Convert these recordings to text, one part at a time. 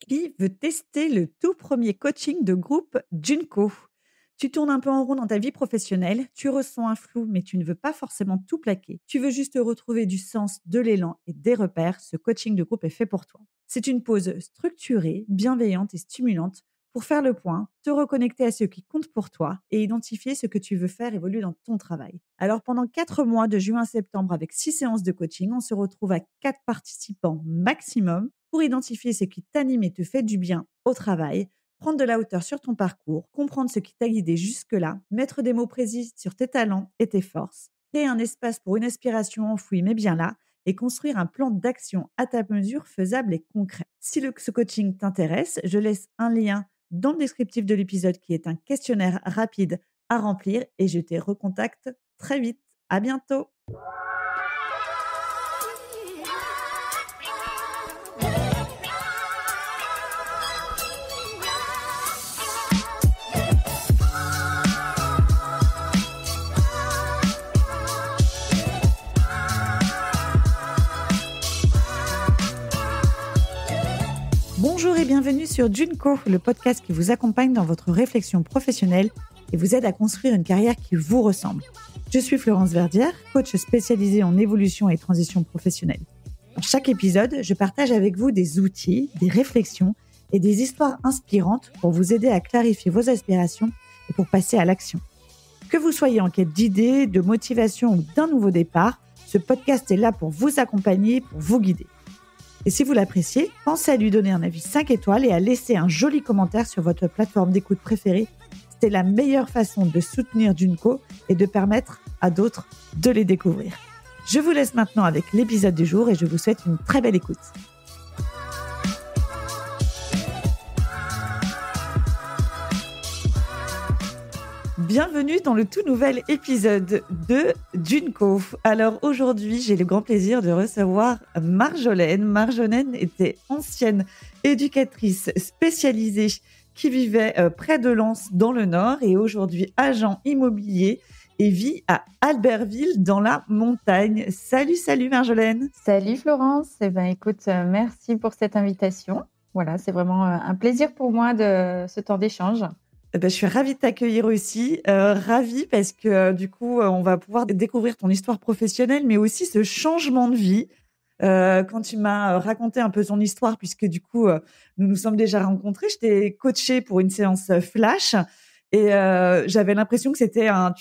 Qui veut tester le tout premier coaching de groupe Junko? Tu tournes un peu en rond dans ta vie professionnelle, tu ressens un flou, mais tu ne veux pas forcément tout plaquer. Tu veux juste retrouver du sens, de l'élan et des repères. Ce coaching de groupe est fait pour toi. C'est une pause structurée, bienveillante et stimulante pour faire le point, te reconnecter à ce qui compte pour toi et identifier ce que tu veux faire évoluer dans ton travail. Alors pendant 4 mois de juin à septembre avec 6 séances de coaching, on se retrouve à 4 participants maximum pour identifier ce qui t'anime et te fait du bien au travail, prendre de la hauteur sur ton parcours, comprendre ce qui t'a guidé jusque-là, mettre des mots précis sur tes talents et tes forces, créer un espace pour une aspiration enfouie mais bien là, et construire un plan d'action à ta mesure faisable et concret. Si ce coaching t'intéresse, je laisse un lien dans le descriptif de l'épisode qui est un questionnaire rapide à remplir et je te recontacte très vite. À bientôt. Bonjour et bienvenue sur Junko, le podcast qui vous accompagne dans votre réflexion professionnelle et vous aide à construire une carrière qui vous ressemble. Je suis Florence Verdière, coach spécialisée en évolution et transition professionnelle. Dans chaque épisode, je partage avec vous des outils, des réflexions et des histoires inspirantes pour vous aider à clarifier vos aspirations et pour passer à l'action. Que vous soyez en quête d'idées, de motivation ou d'un nouveau départ, ce podcast est là pour vous accompagner, pour vous guider. Et si vous l'appréciez, pensez à lui donner un avis 5 étoiles et à laisser un joli commentaire sur votre plateforme d'écoute préférée. C'est la meilleure façon de soutenir Junko et de permettre à d'autres de les découvrir. Je vous laisse maintenant avec l'épisode du jour et je vous souhaite une très belle écoute. Bienvenue dans le tout nouvel épisode de Junko. Alors aujourd'hui, j'ai le grand plaisir de recevoir Marjolaine. Marjolaine était ancienne éducatrice spécialisée qui vivait près de Lens dans le Nord et aujourd'hui agent immobilier et vit à Albertville dans la montagne. Salut Marjolaine. Salut Florence. Écoute, merci pour cette invitation. Voilà, c'est vraiment un plaisir pour moi de ce temps d'échange. Je suis ravie de t'accueillir aussi, ravie parce que du coup, on va pouvoir découvrir ton histoire professionnelle, mais aussi ce changement de vie. Quand tu m'as raconté un peu ton histoire, puisque du coup, nous nous sommes déjà rencontrés, je t'ai coachée pour une séance flash et j'avais l'impression que c'était un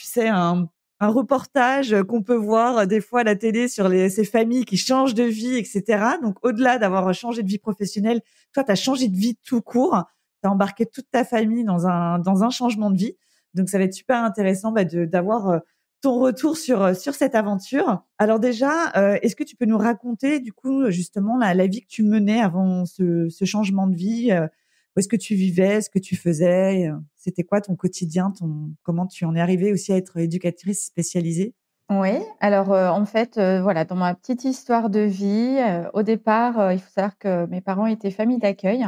reportage qu'on peut voir des fois à la télé sur ces familles qui changent de vie, etc. Donc, au-delà d'avoir changé de vie professionnelle, toi, tu as changé de vie tout court. Tu as embarqué toute ta famille dans un changement de vie. Donc, ça va être super intéressant d'avoir ton retour sur cette aventure. Alors déjà, est-ce que tu peux nous raconter du coup justement la vie que tu menais avant ce changement de vie? Où est-ce que tu vivais? Ce que tu faisais? C'était quoi ton quotidien? Comment tu en es arrivée aussi à être éducatrice spécialisée? Oui, alors en fait, voilà, dans ma petite histoire de vie, au départ, il faut savoir que mes parents étaient famille d'accueil.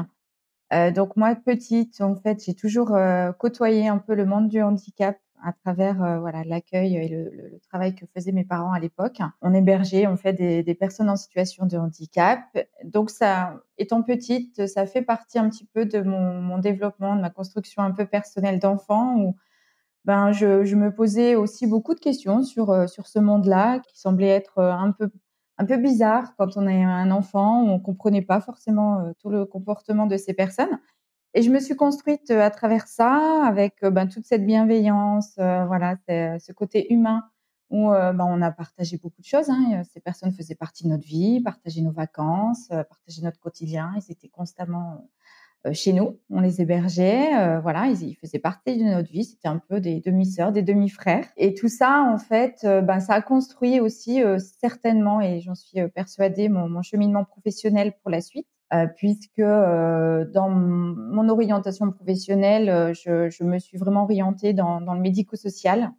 Donc moi, petite, en fait, j'ai toujours côtoyé un peu le monde du handicap à travers voilà, l'accueil et le travail que faisaient mes parents à l'époque. On hébergeait, en fait, des personnes en situation de handicap. Donc ça, étant petite, ça fait partie un petit peu de mon développement, de ma construction un peu personnelle d'enfant où je me posais aussi beaucoup de questions sur ce monde-là qui semblait être un peu bizarre quand on est un enfant, où on comprenait pas forcément tout le comportement de ces personnes. Et je me suis construite à travers ça, avec toute cette bienveillance, voilà, ce côté humain où on a partagé beaucoup de choses. Hein. Ces personnes faisaient partie de notre vie, partageaient nos vacances, partageaient notre quotidien. Ils étaient constamment chez nous. On les hébergeait, voilà, ils faisaient partie de notre vie. C'était un peu des demi-sœurs, des demi-frères. Et tout ça, en fait, ça a construit aussi certainement, et j'en suis persuadée, mon cheminement professionnel pour la suite. Puisque dans mon orientation professionnelle, je me suis vraiment orientée dans le médico-social.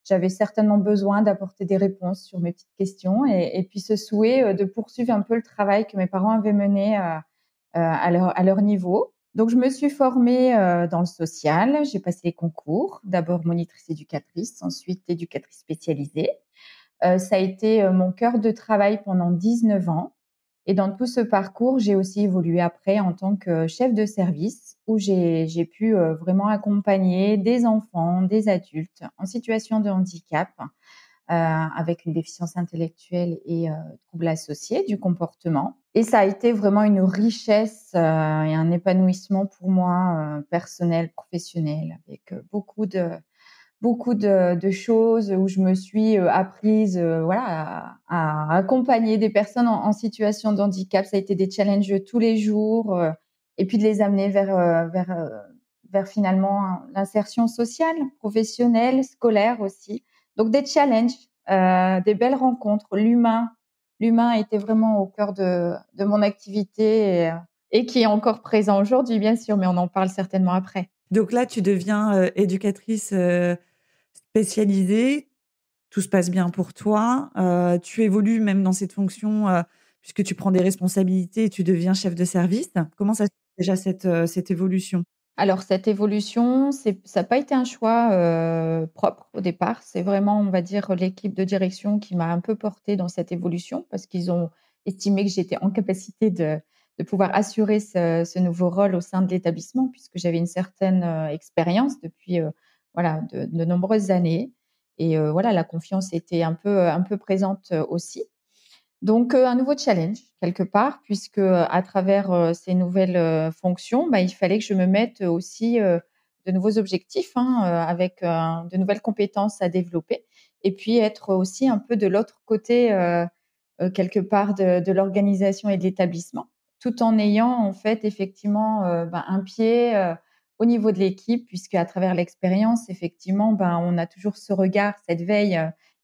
J'avais certainement besoin d'apporter des réponses sur mes petites questions et puis ce souhait de poursuivre un peu le travail que mes parents avaient mené à leur niveau. Donc, je me suis formée dans le social. J'ai passé les concours, d'abord monitrice éducatrice, ensuite éducatrice spécialisée. Ça a été mon cœur de travail pendant 19 ans. Et dans tout ce parcours, j'ai aussi évolué après en tant que chef de service où j'ai pu, vraiment accompagner des enfants, des adultes en situation de handicap, avec une déficience intellectuelle et troubles associés du comportement. Et ça a été vraiment une richesse, et un épanouissement pour moi, personnel, professionnel, avec beaucoup de choses où je me suis, apprise, voilà, à accompagner des personnes en situation de handicap. Ça a été des challenges tous les jours, et puis de les amener vers finalement l'insertion sociale, professionnelle, scolaire aussi. Donc des challenges, des belles rencontres. L'humain était vraiment au cœur de mon activité et qui est encore présent aujourd'hui, bien sûr, mais on en parle certainement après. Donc là, tu deviens, éducatrice, spécialisée. Tout se passe bien pour toi. Tu évolues même dans cette fonction, puisque tu prends des responsabilités et tu deviens chef de service. Comment ça se fait déjà cette évolution? Alors cette évolution, ça n'a pas été un choix, propre au départ. C'est vraiment, on va dire, l'équipe de direction qui m'a un peu portée dans cette évolution parce qu'ils ont estimé que j'étais en capacité de pouvoir assurer ce nouveau rôle au sein de l'établissement puisque j'avais une certaine, expérience depuis, voilà, de nombreuses années et voilà, la confiance était un peu présente, aussi. Donc, un nouveau challenge quelque part puisque, à travers, ces nouvelles, fonctions, bah, il fallait que je me mette, aussi, de nouveaux objectifs, hein, avec, de nouvelles compétences à développer et puis être aussi un peu de l'autre côté, quelque part de l'organisation et de l'établissement, tout en ayant en fait effectivement, ben, un pied, au niveau de l'équipe puisque à travers l'expérience effectivement, ben, on a toujours ce regard, cette veille,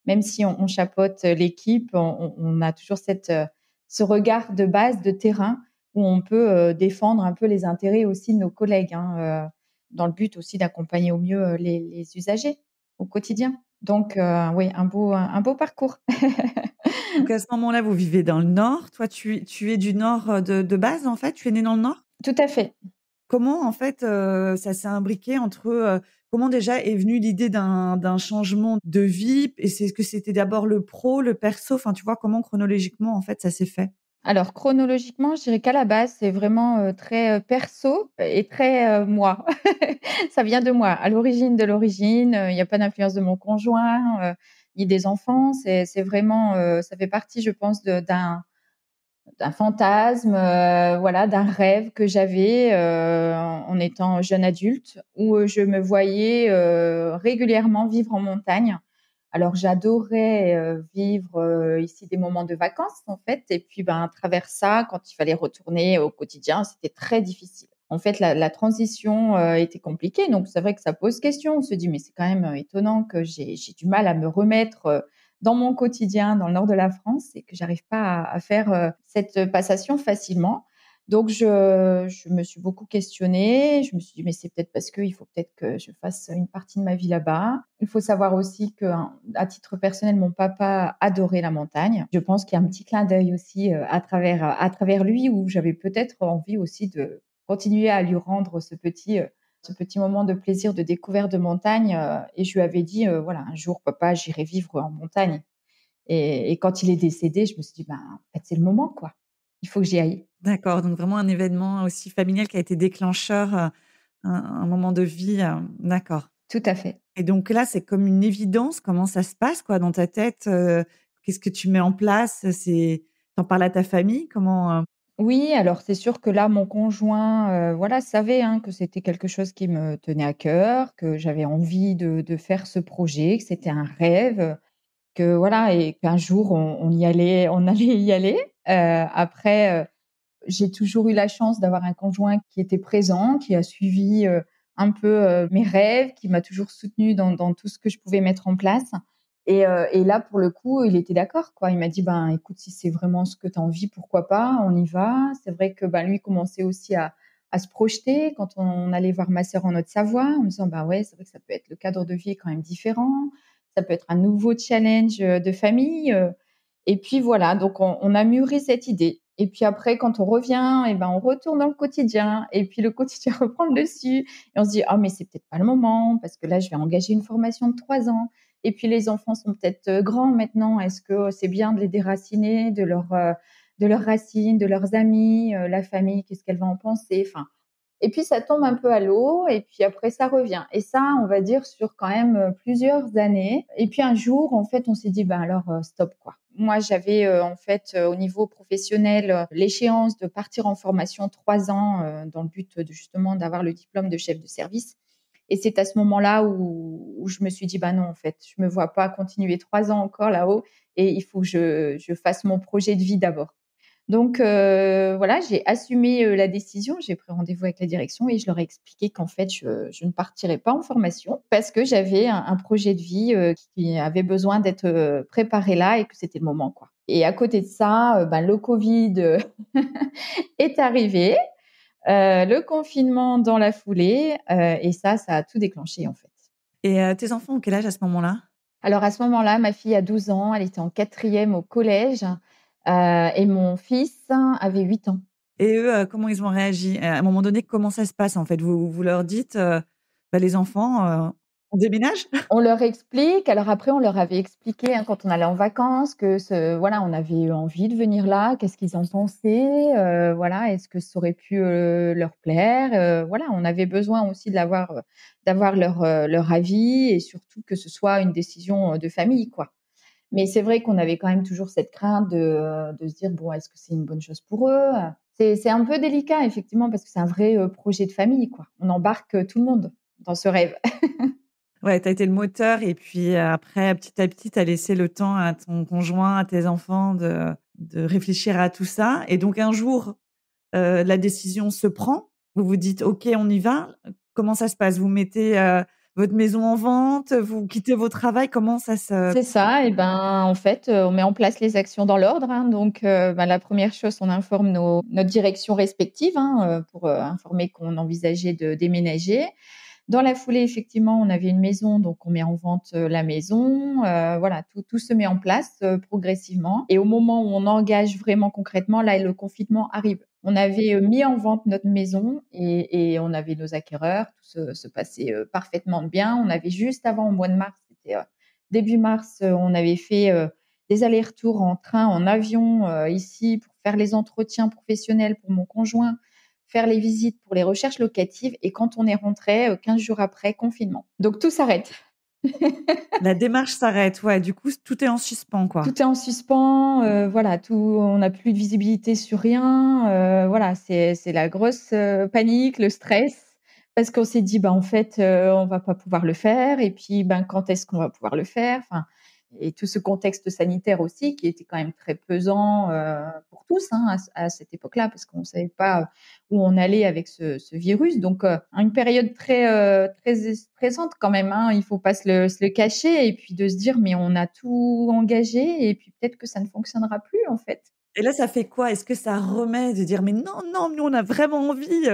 même si on chapeaute l'équipe, on a toujours ce regard de base, de terrain, où on peut, défendre un peu les intérêts aussi de nos collègues, hein, dans le but aussi d'accompagner au mieux, les usagers au quotidien. Donc, oui, un beau parcours. Donc à ce moment-là, vous vivez dans le Nord. Toi, tu es du Nord, de base, en fait? Tu es né dans le Nord? Tout à fait. Comment, en fait, ça s'est imbriqué entre, comment déjà est venue l'idée d'un changement de vie? Et c'est que c'était d'abord le pro, le perso? Enfin, tu vois, comment chronologiquement, en fait, ça s'est fait? Alors chronologiquement, je dirais qu'à la base, c'est vraiment, très, perso et très, moi. Ça vient de moi. À l'origine de l'origine, il y a pas d'influence de mon conjoint, ni des enfants. C'est vraiment, ça fait partie, je pense, d'un fantasme, voilà, d'un rêve que j'avais, en étant jeune adulte où, je me voyais, régulièrement vivre en montagne. Alors j'adorais, vivre, ici des moments de vacances, en fait et puis, ben, à travers ça, quand il fallait retourner au quotidien, c'était très difficile. En fait, la transition, était compliquée donc c'est vrai que ça pose question. On se dit: «Mais c'est quand même, étonnant que j'ai du mal à me remettre, dans mon quotidien dans le nord de la France et que j'arrive pas à faire, cette passation facilement. Donc je me suis beaucoup questionnée. Je me suis dit: «Mais c'est peut-être parce qu'il faut peut-être que je fasse une partie de ma vie là-bas». Il faut savoir aussi qu'à titre personnel, mon papa adorait la montagne. Je pense qu'il y a un petit clin d'œil aussi, à travers lui où j'avais peut-être envie aussi de continuer à lui rendre ce petit moment de plaisir de découverte de montagne, et je lui avais dit, voilà: «Un jour papa, j'irai vivre en montagne» et quand il est décédé, je me suis dit: «Ben, en fait, c'est le moment, quoi. Il faut que j'y aille». D'accord, donc vraiment un événement aussi familial qui a été déclencheur, un moment de vie, d'accord. Tout à fait. Et donc là, c'est comme une évidence. Comment ça se passe, quoi, dans ta tête? Qu'est-ce que tu mets en place? Tu en parles à ta famille? Comment? Oui, alors c'est sûr que là, mon conjoint, voilà, savait, hein, que c'était quelque chose qui me tenait à cœur, que j'avais envie de faire ce projet, que c'était un rêve, que voilà et qu'un jour on allait y aller. Après, j'ai toujours eu la chance d'avoir un conjoint qui était présent, qui a suivi, un peu, mes rêves, qui m'a toujours soutenue dans tout ce que je pouvais mettre en place et là, pour le coup, il était d'accord, quoi. Il m'a dit: «Ben, écoute, si c'est vraiment ce que tu as envie, pourquoi pas, on y va». C'est vrai que, ben, lui commençait aussi à se projeter quand on allait voir ma sœur en Haute-Savoie, en me disant: «Bah, ouais, c'est vrai que ça peut être le cadre de vie est quand même différent. Ça peut être un nouveau challenge, de famille», et puis voilà, donc on a mûri cette idée et puis après quand on revient et ben, on retourne dans le quotidien et puis le quotidien reprend le dessus et on se dit: «Ah mais c'est peut-être pas le moment parce que là je vais engager une formation de 3 ans et puis les enfants sont peut-être, grands maintenant. Est-ce que c'est bien de les déraciner, de leurs racines, de leurs amis, la famille, qu'est-ce qu'elle va en penser, enfin et puis ça tombe un peu à l'eau et puis après ça revient et ça, on va dire sur quand même, plusieurs années et puis un jour, en fait, on s'est dit: «Ben alors, stop, quoi». Moi, j'avais, en fait, au niveau professionnel, l'échéance de partir en formation 3 ans, dans le but de justement d'avoir le diplôme de chef de service et c'est à ce moment-là où je me suis dit: «Bah non, en fait, je me vois pas continuer 3 ans encore là-haut et il faut que je fasse mon projet de vie d'abord». Donc voilà, j'ai assumé, la décision. J'ai pris rendez-vous avec la direction et je leur ai expliqué qu'en fait, je ne partirais pas en formation parce que j'avais un projet de vie, qui avait besoin d'être, préparé là et que c'était le moment, quoi. Et à côté de ça, ben, le covid, est arrivé, le confinement dans la foulée, et ça a tout déclenché, en fait. Et tes enfants ont quel âge à ce moment-là? Alors à ce moment-là, ma fille a 12 ans, elle était en quatrième au collège, et mon fils avait 8 ans. Et eux, comment ils ont réagi? À un moment donné, comment ça se passe, en fait? Vous leur dites, «Bah, les enfants, on déménage?» On leur explique, alors après on leur avait expliqué, hein, quand on allait en vacances que voilà, on avait eu envie de venir là, qu'est-ce qu'ils en pensaient, voilà, est-ce que ça aurait pu, leur plaire? Voilà, on avait besoin aussi d'avoir leur avis et surtout que ce soit une décision, de famille, quoi. Mais c'est vrai qu'on avait quand même toujours cette crainte de se dire: «Bon, est-ce que c'est une bonne chose pour eux?» C'est un peu délicat effectivement parce que c'est un vrai, projet de famille, quoi. On embarque, tout le monde dans ce rêve. Ouais, tu as été le moteur et puis, après, petit à petit, tu as laissé le temps à ton conjoint, à tes enfants de réfléchir à tout ça et donc un jour, la décision se prend. Vous vous dites: «OK, on y va». Comment ça se passe? Vous mettez, votre maison en vente? Vous quittez votre travail? Comment ça se C'est ça et ben, en fait, on met en place les actions dans l'ordre, hein, donc bah, la première chose, on informe notre direction respective, hein, pour, informer qu'on envisageait de déménager. Dans la foulée, effectivement, on avait une maison, donc on met en vente, la maison, voilà, tout se met en place, progressivement et au moment où on engage vraiment concrètement, là, le confinement arrive. On avait, mis en vente notre maison et on avait nos acquéreurs, tout se passait, parfaitement bien. On avait juste avant, au mois de mars, c'était, début mars, on avait fait, des allers-retours en train, en avion, ici pour faire les entretiens professionnels pour mon conjoint, faire les visites pour les recherches locatives et quand on est rentré, 15 jours après, confinement. Donc tout s'arrête. la démarche s'arrête? Ouais, du coup, tout est en suspens, quoi. Tout est en suspens, voilà, on n'a plus de visibilité sur rien, voilà, c'est la grosse, panique, le stress parce qu'on s'est dit: «Bah, en fait, on va pas pouvoir le faire et puis, ben, quand est-ce qu'on va pouvoir le faire?» Enfin et tout ce contexte sanitaire aussi qui était quand même très pesant, pour tous, hein, à cette époque-là parce qu'on savait pas, où on allait avec ce virus donc une période très stressante quand même, hein. Il faut pas se le cacher et puis de se dire: «Mais on a tout engagé et puis peut-être que ça ne fonctionnera plus, en fait». Et là, ça fait quoi? Est-ce que ça remet de dire: «Mais non, non, nous, on a vraiment envie»,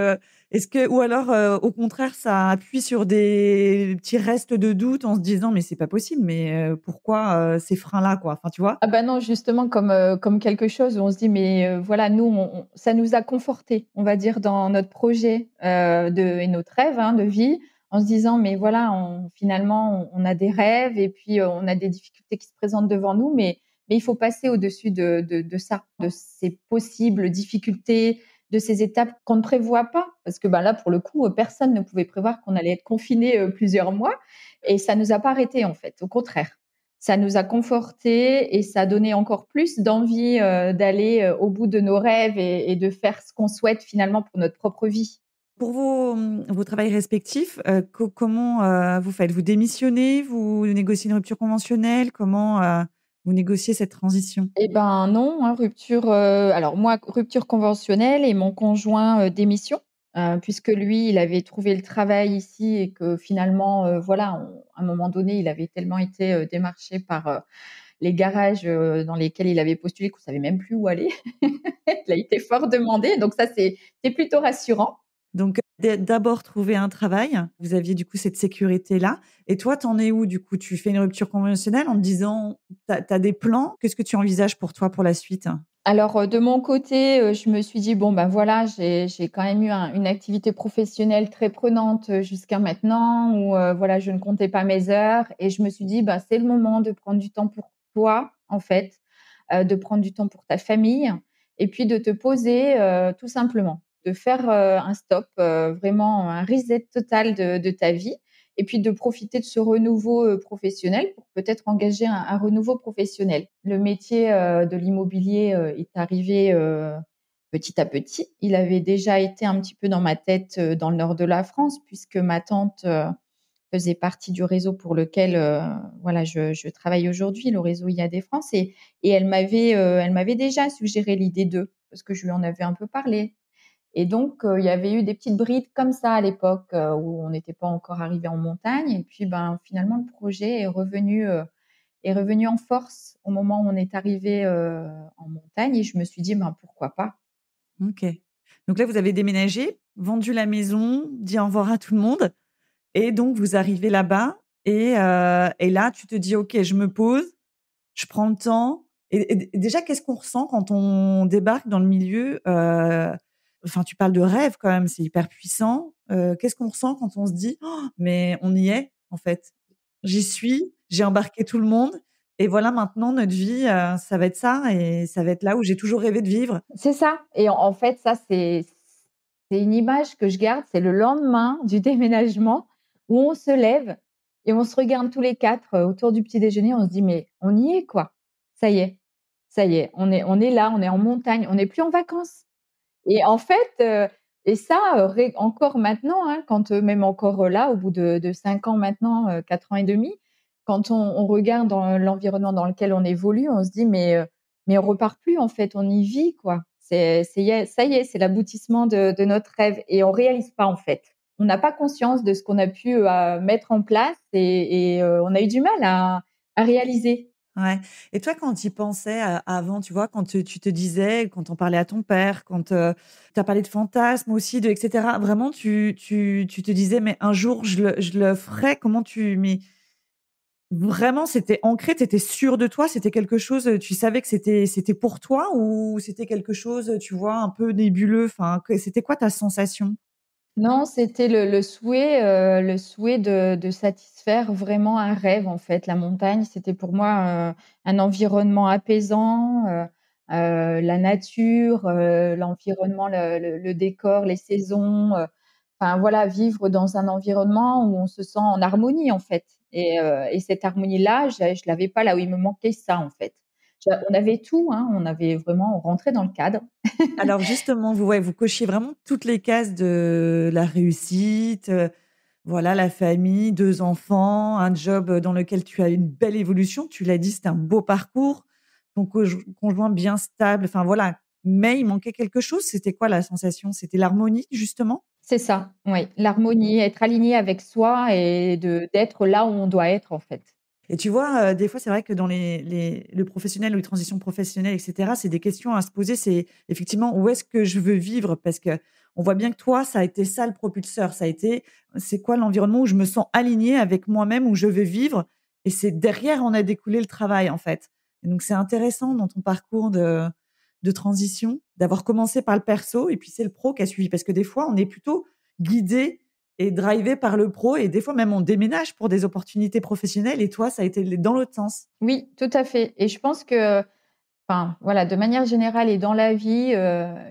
est-ce que ou alors, au contraire, ça appuie sur des petits restes de doute en se disant: «Mais c'est pas possible, mais pourquoi, ces freins-là, quoi?» Enfin, tu vois? Ah bah non, justement comme quelque chose où on se dit: «Mais voilà, nous, on ça nous a confortés», on va dire, dans notre projet, et notre rêve, hein, de vie, en se disant: «Mais voilà, finalement, on a des rêves et puis, on a des difficultés qui se présentent devant nous, mais il faut passer au-dessus de ça, de ces possibles difficultés, de ces étapes qu'on ne prévoit pas». Parce que, bah, là, pour le coup, personne ne pouvait prévoir qu'on allait être confinés, plusieurs mois et ça nous a pas arrêtés, en fait, au contraire. Ça nous a confortés et ça a donné encore plus d'envie, d'aller, au bout de nos rêves et de faire ce qu'on souhaite finalement pour notre propre vie. Pour vos travails respectifs, comment, vous faites? Vous démissionnez? Vous négociez une rupture conventionnelle? Comment, vous négociez cette transition? Eh ben, non, hein, alors moi, rupture conventionnelle et mon conjoint, démission, puisque lui, il avait trouvé le travail ici et que finalement, voilà, à un moment donné, il avait tellement été, démarché par, les garages, dans lesquels il avait postulé qu'on savait même plus où aller. Il a été fort demandé, donc ça, c'est plutôt rassurant. Donc, d'abord trouver un travail. Vous aviez du coup cette sécurité-là et toi, tu en es où du coup? Tu fais une rupture conventionnelle en te disant tu as des plans? Qu'est-ce que tu envisages pour toi, pour la suite? Alors, de mon côté, je me suis dit: «Bon, ben, voilà, j'ai quand même eu une activité professionnelle très prenante, jusqu'à maintenant où, voilà, je ne comptais pas mes heures» et je me suis dit: «Bah, c'est le moment de prendre du temps pour toi, en fait, de prendre du temps pour ta famille et puis de te poser, tout simplement. De faire, un stop, vraiment un reset total de ta vie et puis de profiter de ce renouveau, professionnel pour peut-être engager un renouveau professionnel. Le métier, de l'immobilier, est arrivé, petit à petit. Il avait déjà été un petit peu dans ma tête, dans le nord de la France puisque ma tante, faisait partie du réseau pour lequel, voilà, je travaille aujourd'hui, le réseau IAD France et elle m'avait déjà suggéré l'idée d'eux, parce que je lui en avais un peu parlé et donc il y avait eu des petites brides comme ça à l'époque, où on n'était pas encore arrivé en montagne et puis, ben, finalement le projet est revenu en force au moment où on est arrivé en montagne et je me suis dit: «Ben, pourquoi pas?» OK. Donc là, vous avez déménagé, vendu la maison, dit au revoir à tout le monde et donc vous arrivez là-bas et là, tu te dis: «OK, je me pose, je prends le temps» et déjà, qu'est-ce qu'on ressent quand on débarque dans le milieu, enfin, tu parles de rêve quand même, c'est hyper puissant. Qu'est-ce qu'on ressent quand on se dit: «Oh, mais on y est, en fait. J'y suis, j'ai embarqué tout le monde et voilà maintenant notre vie, ça va être ça et ça va être là où j'ai toujours rêvé de vivre». C'est ça et en fait, ça, c'est une image que je garde, c'est le lendemain du déménagement où on se lève et on se regarde tous les 4 autour du petit déjeuner, on se dit: «Mais on y est quoi, ça y est, on est là, on est en montagne, on n'est plus en vacances». Et en fait, et ça, ré encore maintenant, hein, quand, même encore, là, au bout de 5 ans maintenant, 4 ans et demi, quand on regarde dans l'environnement dans lequel on évolue, on se dit: mais on repart plus en fait, on y vit quoi». C'est y est ça y est, c'est l'aboutissement de notre rêve et on réalise pas en fait. On n'a pas conscience de ce qu'on a pu, mettre en place et on a eu du mal à réaliser. Ouais et toi, quand tu y pensais, avant, tu vois, quand tu te disais, quand on parlait à ton père, quand, tu as parlé de fantasmes aussi, de et cetera, vraiment tu te disais: «Mais un jour je le ferai». Comment tu mais vraiment c'était ancré, tu étais sûre de toi? C'était quelque chose, tu savais que c'était pour toi ou c'était quelque chose, tu vois, un peu nébuleux? Enfin, que c'était quoi ta sensation? Non, c'était le souhait de satisfaire vraiment un rêve, en fait. La montagne, c'était pour moi, un environnement apaisant, la nature, l'environnement, le décor, les saisons, enfin voilà, vivre dans un environnement où on se sent en harmonie, en fait et cette harmonie-là, je l'avais pas là où il me manquait ça, en fait. On avait tout, hein, on avait vraiment on rentrait dans le cadre. Alors justement, vous ouais, vous cochiez vraiment toutes les cases de la réussite, voilà, la famille, 2 enfants, un job, dans lequel tu as une belle évolution. Tu l'as dit, c'était un beau parcours, ton conjoint bien stable, enfin voilà. Mais il manquait quelque chose, c'était quoi la sensation? C'était l'harmonie justement? C'est ça, oui, l'harmonie, être aligné avec soi et d'être là où on doit être, en fait. Et tu vois, des fois, c'est vrai que dans le professionnel ou les transitions professionnelles et cetera, c'est des questions à se poser. C'est effectivement où est-ce que je veux vivre? Parce qu'on voit bien que toi, ça a été ça le propulseur. Ça a été, c'est quoi l'environnement où je me sens alignée avec moi-même, où je veux vivre? Et c'est derrière en a découlé le travail, en fait. Et donc c'est intéressant dans ton parcours de transition, d'avoir commencé par le perso et puis c'est le pro qui a suivi. Parce que des fois, on est plutôt guidé et drivé par le pro et des fois même on déménage pour des opportunités professionnelles et toi ça a été dans l'autre sens. Oui, tout à fait et je pense que enfin, voilà, de manière générale et dans la vie,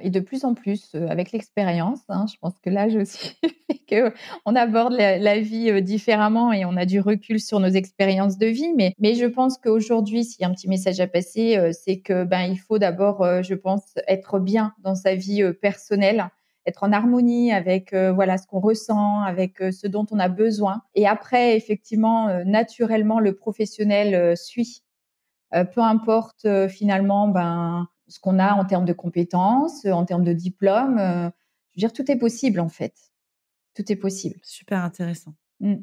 et de plus en plus, avec l'expérience, hein, je pense que l'âge aussi fait qu'on aborde la vie, différemment et on a du recul sur nos expériences de vie. Mais je pense qu'aujourd'hui, s'il y a un petit message à passer, c'est que, ben, il faut d'abord, je pense, être bien dans sa vie, personnelle, être en harmonie avec, voilà, ce qu'on ressent, avec, ce dont on a besoin et après effectivement, naturellement, le professionnel, suit. Peu importe, finalement, ben, ce qu'on a en termes de compétences, en termes de diplômes, je veux dire tout est possible en fait. Tout est possible. Super intéressant. Mmh.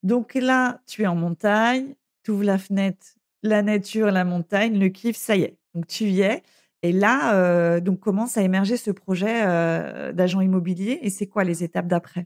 Donc là, tu es en montagne, tu ouvres la fenêtre, la nature, la montagne, le kiff, ça y est, donc tu y es et là, donc commence à émerger ce projet, d'agent immobilier et c'est quoi les étapes d'après?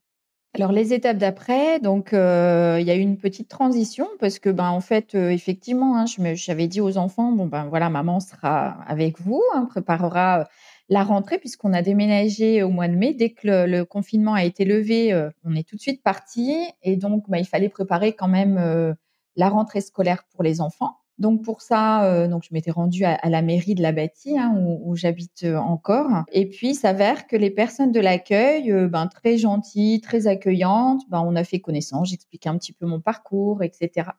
Alors les étapes d'après, donc il y a eu une petite transition parce que, ben, en fait, effectivement, hein, j'avais dit aux enfants: «Bon, ben, voilà, maman sera avec vous, hein, préparera, la rentrée» puisqu'on a déménagé au mois de mai. Dès que le confinement a été levé, on est tout de suite partis et donc, bah, il fallait préparer quand même, la rentrée scolaire pour les enfants. Donc pour ça, donc je m'étais rendue à la mairie de la Bâtie, hein, où j'habite, encore. Et puis il s'avère que les personnes de l'accueil, très gentilles, très accueillantes, on a fait connaissance. J'expliquais un petit peu mon parcours et cetera.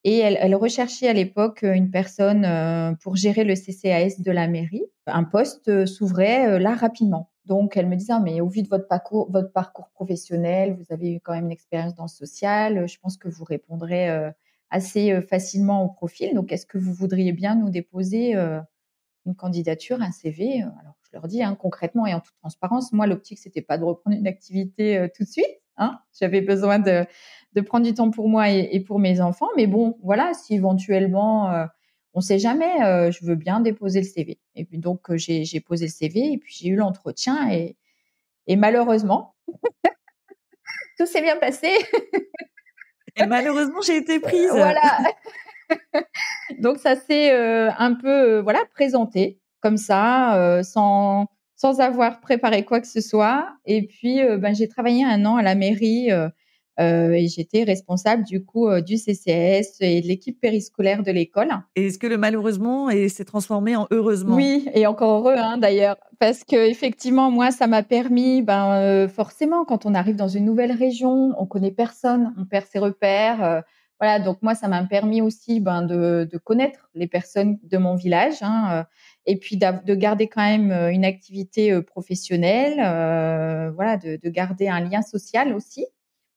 Et elle recherchait à l'époque, une personne, pour gérer le CCAS de la mairie. Un poste, s'ouvrait, là rapidement. Donc elle me disait: «Ah mais au vu de votre parcours professionnel, vous avez eu quand même une expérience dans le social, je pense que vous répondrez, assez, facilement au profil. Donc est-ce que vous voudriez bien nous déposer, une candidature, un CV?» Alors je leur dis, hein, concrètement et en toute transparence, moi l'optique c'était pas de reprendre une activité, tout de suite, hein. J'avais besoin de prendre du temps pour moi et pour mes enfants. Mais bon, voilà, si éventuellement, on sait jamais, je veux bien déposer le CV. Et puis donc, j'ai posé le CV et puis j'ai eu l'entretien et malheureusement, tout s'est bien passé. Et malheureusement, j'ai été prise. Voilà. Donc ça s'est, un peu, voilà, présenté comme ça, sans avoir préparé quoi que ce soit. Et puis, j'ai travaillé 1 an à la mairie, et j'étais responsable du coup, du CCAS et de l'équipe périscolaire de l'école. Et est-ce que le malheureusement s'est transformé en heureusement? Oui, et encore heureux, hein, d'ailleurs, parce qu'effectivement, moi, ça m'a permis, forcément, quand on arrive dans une nouvelle région, on connaît personne, on perd ses repères, voilà. Donc moi, ça m'a permis aussi, de connaître les personnes de mon village, hein, et puis de garder quand même, une activité, professionnelle, voilà, de garder un lien social aussi,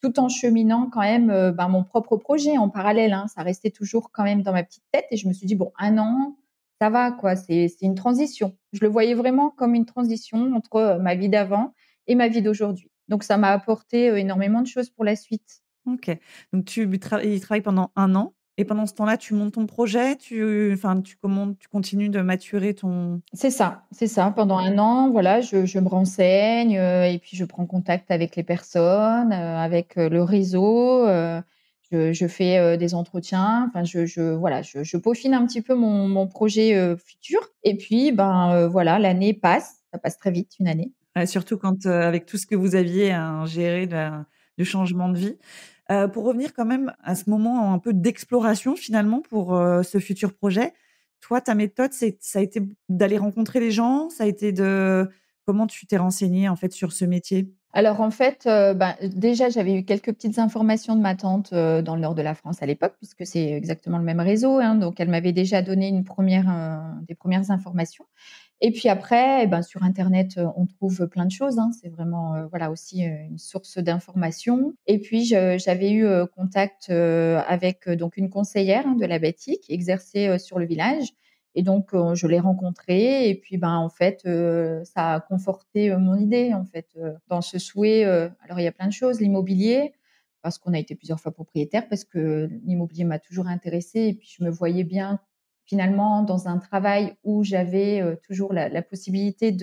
tout en cheminant quand même, mon propre projet en parallèle, hein. Ça restait toujours quand même dans ma petite tête et je me suis dit: «Bon, 1 an, ça va quoi, c'est une transition». Je le voyais vraiment comme une transition entre, ma vie d'avant et ma vie d'aujourd'hui. Donc ça m'a apporté, énormément de choses pour la suite. OK. Donc tu travailles pendant 1 an et pendant ce temps-là, tu montes ton projet? Tu continues de maturer ton C'est ça. Pendant 1 an, voilà, je me renseigne, et puis je prends contact avec les personnes, avec, le réseau, je fais, des entretiens. Enfin, voilà, je peaufine un petit peu mon projet, futur. Et puis, voilà, l'année passe, ça passe très vite, une année. surtout quand, avec tout ce que vous aviez à gérer du changement de vie. Pour revenir quand même à ce moment un peu d'exploration finalement pour, ce futur projet. Toi, ta méthode, ça a été d'aller rencontrer les gens? Ça a été de comment tu t'es renseignée en fait sur ce métier? Alors en fait, déjà j'avais eu quelques petites informations de ma tante, dans le nord de la France à l'époque, puisque c'est exactement le même réseau, hein, donc elle m'avait déjà donné des premières informations. Et puis après, sur internet, on trouve plein de choses, hein. C'est vraiment, voilà aussi, une source d'information. Et puis j'avais eu, contact, avec, donc une conseillère, hein, de la Bâtie qui exerçait, sur le village. Et donc je l'ai rencontrée et puis, en fait, ça a conforté, mon idée, en fait, dans ce souhait, alors il y a plein de choses, l'immobilier, parce qu'on a été plusieurs fois propriétaire, parce que l'immobilier m'a toujours intéressée et puis je me voyais bien finalement dans un travail où j'avais, toujours la possibilité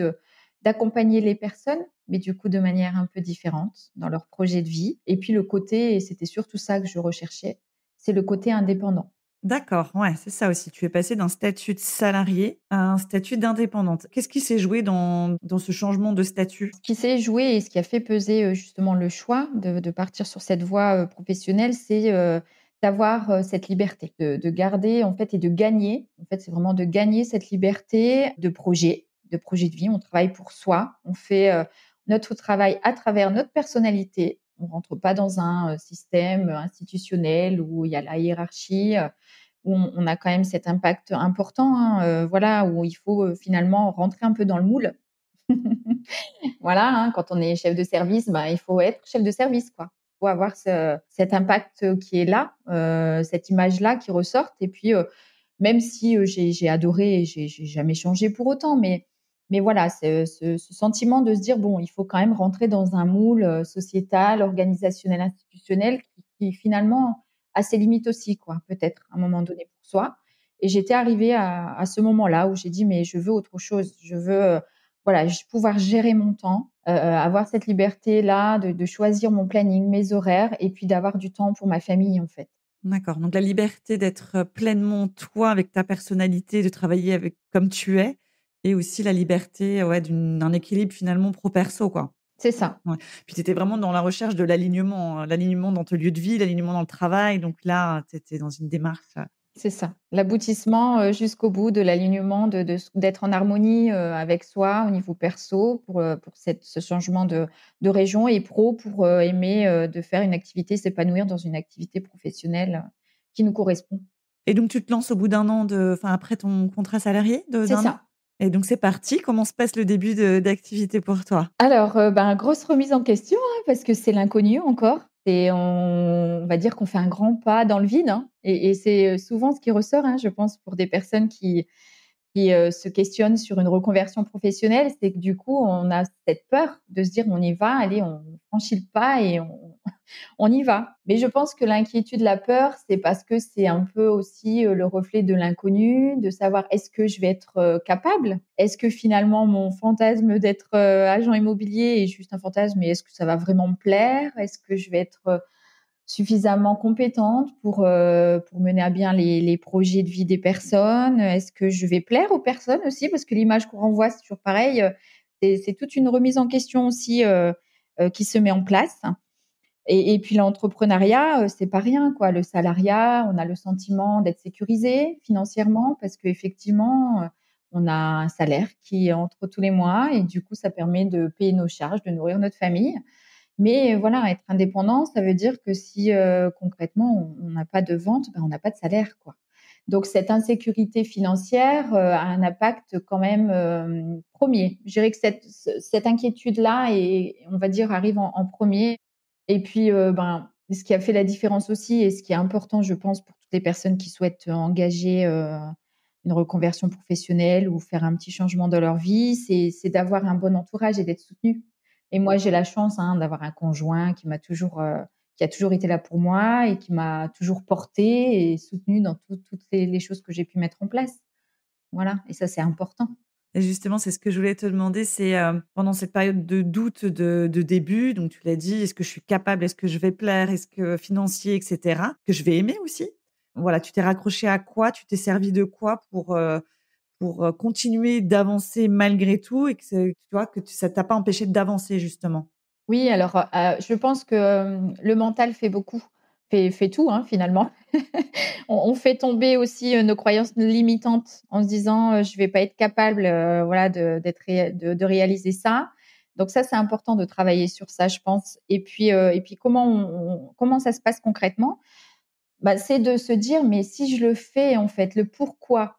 d'accompagner les personnes, mais du coup de manière un peu différente dans leur projet de vie. Et puis le côté, et c'était surtout ça que je recherchais, c'est le côté indépendant. D'accord, ouais, c'est ça aussi. Tu es passée d'un statut de salarié à un statut d'indépendante. Qu'est-ce qui s'est joué dans ce changement de statut? Ce qui s'est joué et ce qui a fait peser, justement le choix de partir sur cette voie, professionnelle, c'est, d'avoir, cette liberté, de garder en fait et de gagner. En fait, c'est vraiment de gagner cette liberté de projet de vie. On travaille pour soi, on fait, notre travail à travers notre personnalité. On rentre pas dans un, système, institutionnel où il y a la hiérarchie, où on a quand même cet impact important, hein, voilà, où il faut, finalement rentrer un peu dans le moule. Voilà, hein, quand on est chef de service, il faut être chef de service, quoi. Il faut avoir cet impact, qui est là, cette image-là qui ressorte. Et puis, même si, j'ai adoré et j'ai jamais changé pour autant, mais voilà, ce sentiment de se dire: «Bon, il faut quand même rentrer dans un moule, sociétal, organisationnel, institutionnel qui finalement a ses limites aussi, quoi, peut-être, à un moment donné pour soi». Et j'étais arrivée à ce moment-là où j'ai dit: «Mais je veux autre chose. Je veux, voilà, pouvoir gérer mon temps, avoir cette liberté-là de choisir mon planning, mes horaires et puis d'avoir du temps pour ma famille, en fait». D'accord, donc la liberté d'être, pleinement toi avec ta personnalité, de travailler avec comme tu es et aussi la liberté, ouais, d'un équilibre finalement pro perso, quoi. C'est ça. Ouais. Puis tu étais vraiment dans la recherche de l'alignement, l'alignement dans ton lieu de vie, l'alignement dans le travail, donc là, tu étais dans une démarche. C'est ça. L'aboutissement, jusqu'au bout de l'alignement d'être en harmonie, avec soi au niveau perso pour ce changement de région et pro pour, aimer, de faire une activité, s'épanouir dans une activité professionnelle, qui nous correspond. Et donc tu te lances au bout d'un an après ton contrat salarié C'est d'un an? ça. Et donc c'est parti. Comment se passe le début d'activité pour toi? Alors, grosse remise en question, hein, parce que c'est l'inconnu encore et on va dire qu'on fait un grand pas dans le vide, hein et c'est, souvent ce qui ressort, hein, je pense pour des personnes qui se questionnent sur une reconversion professionnelle, c'est que du coup, on a cette peur de se dire: «On y va, allez, on franchit le pas et on y va». Mais je pense que l'inquiétude, la peur, c'est parce que c'est un peu aussi, le reflet de l'inconnu, de savoir est-ce que je vais être, capable? Est-ce que finalement mon fantasme d'être, agent immobilier est juste un fantasme et est-ce que ça va vraiment me plaire? Est-ce que je vais être, suffisamment compétente pour mener à bien les projets de vie des personnes? Est-ce que je vais plaire aux personnes aussi? Parce que l'image qu'on renvoie, c'est toujours pareil, c'est toute une remise en question aussi, qui se met en place. Et puis l'entrepreneuriat, c'est pas rien, quoi. Le salariat, on a le sentiment d'être sécurisé financièrement parce qu'effectivement, on a un salaire qui entre tous les mois et du coup, ça permet de payer nos charges, de nourrir notre famille. Mais voilà, être indépendant, ça veut dire que si, concrètement, on n'a pas de vente, on n'a pas de salaire, quoi. Donc cette insécurité financière, a un impact quand même, 1er. Je dirais que cette inquiétude-là on va dire, arrive en 1er et puis, ce qui a fait la différence aussi et ce qui est important, je pense, pour toutes les personnes qui souhaitent engager, une reconversion professionnelle ou faire un petit changement dans leur vie, c'est d'avoir un bon entourage et d'être soutenu. Et moi, j'ai la chance, hein, d'avoir un conjoint qui a toujours été là pour moi et qui m'a toujours portée et soutenue dans toutes les choses que j'ai pu mettre en place. Voilà et ça, c'est important. Et justement, c'est ce que je voulais te demander, pendant cette période de doute de début, donc tu l'as dit: «Est-ce que je suis capable? Est-ce que je vais plaire? Est-ce que financier?» et cetera, que je vais aimer aussi. Voilà, tu t'es raccroché à quoi? Tu t'es servi de quoi pour continuer d'avancer malgré tout et que c'est tu vois, ça t'a pas empêché d'avancer justement? Oui, alors, je pense que, le mental fait beaucoup, fait tout, hein, finalement. On fait tomber aussi, nos croyances limitantes en se disant, «Je vais pas être capable, voilà, de réaliser ça». Donc ça, c'est important de travailler sur ça, je pense et puis comment ça se passe concrètement? C'est de se dire: «Mais si je le fais, en fait, le pourquoi,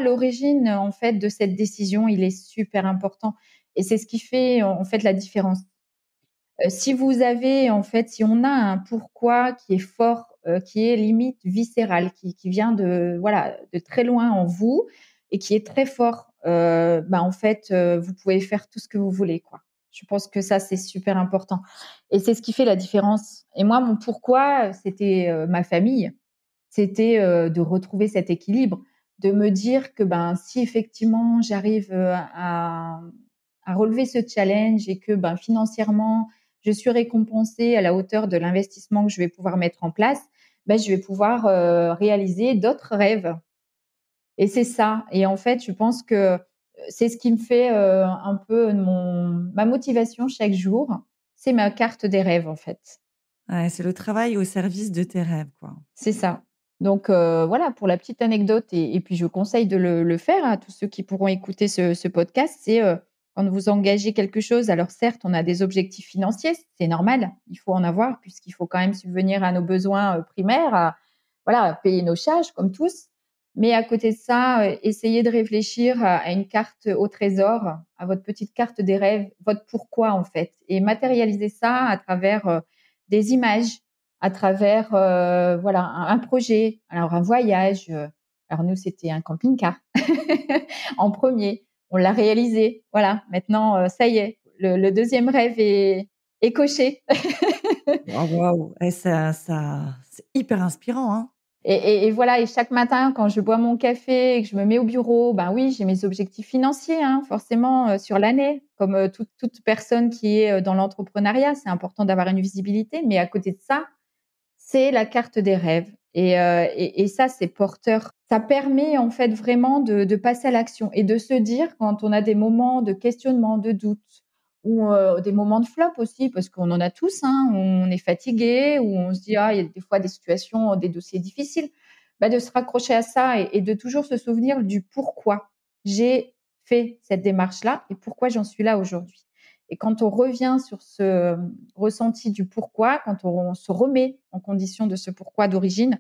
l'origine, en fait, de cette décision, il est super important» et c'est ce qui fait, en fait, la différence. Si vous avez en fait, si on a un pourquoi qui est fort, qui est limite viscéral, qui vient de voilà, de très loin en vous et qui est très fort, en fait, vous pouvez faire tout ce que vous voulez, quoi. Je pense que ça, c'est super important et c'est ce qui fait la différence et moi, mon pourquoi, c'était, ma famille. C'était, de retrouver cet équilibre, de me dire que, si effectivement j'arrive, à relever ce challenge et que, financièrement, je suis récompensée à la hauteur de l'investissement que je vais pouvoir mettre en place, je vais pouvoir, réaliser d'autres rêves et c'est ça et en fait, je pense que, c'est ce qui me fait, un peu ma motivation chaque jour, c'est ma carte des rêves, en fait. Ouais, c'est le travail au service de tes rêves, quoi. C'est ça. Donc voilà pour la petite anecdote et puis je conseille de le faire à tous ceux qui pourront écouter ce podcast, c'est, quand vous engagez quelque chose, alors certes, on a des objectifs financiers, c'est normal, il faut en avoir puisqu'il faut quand même subvenir à nos besoins, primaires, à voilà, à payer nos charges comme tous. Mais à côté de ça, essayez de réfléchir à une carte au trésor, à votre petite carte des rêves, votre pourquoi en fait et matérialiser ça à travers, des images, à travers, voilà, un projet, alors un voyage, alors nous, c'était un camping-car en premier. On l'a réalisé, voilà. Maintenant, ça y est, le 2e rêve est coché Waouh! Et ça c'est hyper inspirant, hein. et voilà et chaque matin quand je bois mon café et que je me mets au bureau, oui, j'ai mes objectifs financiers, hein, forcément, sur l'année, comme, toute personne qui est, dans l'entrepreneuriat. C'est important d'avoir une visibilité, mais à côté de ça, c'est la carte des rêves et ça, c'est porteur. Ça permet en fait vraiment de passer à l'action et de se dire quand on a des moments de questionnement, de doute ou des moments de flop aussi parce qu'on en a tous, hein, où on est fatigué, où on se dit: «Ah, il y a des fois des situations, des dossiers difficiles». de se raccrocher à ça et de toujours se souvenir du pourquoi j'ai fait cette démarche-là et pourquoi j'en suis là aujourd'hui. Et quand on revient sur ce ressenti du pourquoi, quand on se remet en condition de ce pourquoi d'origine,